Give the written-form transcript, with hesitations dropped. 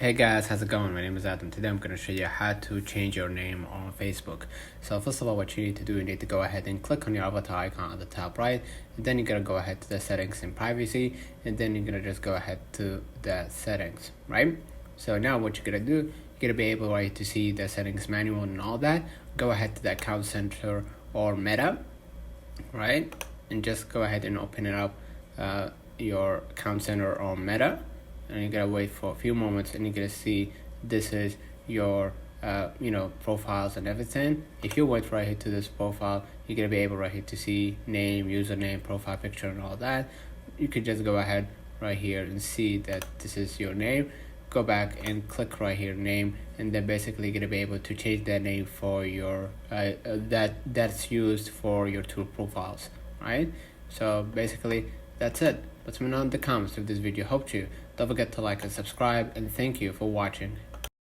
Hey guys, how's it going? My name is Adam. Today I'm going to show you how to change your name on Facebook. So first of all, what you need to do, you need to go ahead and click on your avatar icon at the top right, and then you're going to go ahead to the settings and privacy, and then you're going to just go ahead to the settings, right? So now what you're going to do, you're going to be able to see the settings manual and all that. Go ahead to the account center or Meta, right? And just go ahead and open it up, your account center or Meta. And you're gonna wait for a few moments, and you're gonna see this is your profiles and everything. If you wait right here to this profile, you're gonna be able right here to see name, username, profile picture, and all that. You could just go ahead right here and see that this is your name. Go back and click right here name, and then basically you're gonna be able to change that name for your that's used for your two profiles, right? So basically that's it. Let me know in the comments if this video helped you. Don't forget to like and subscribe, and thank you for watching.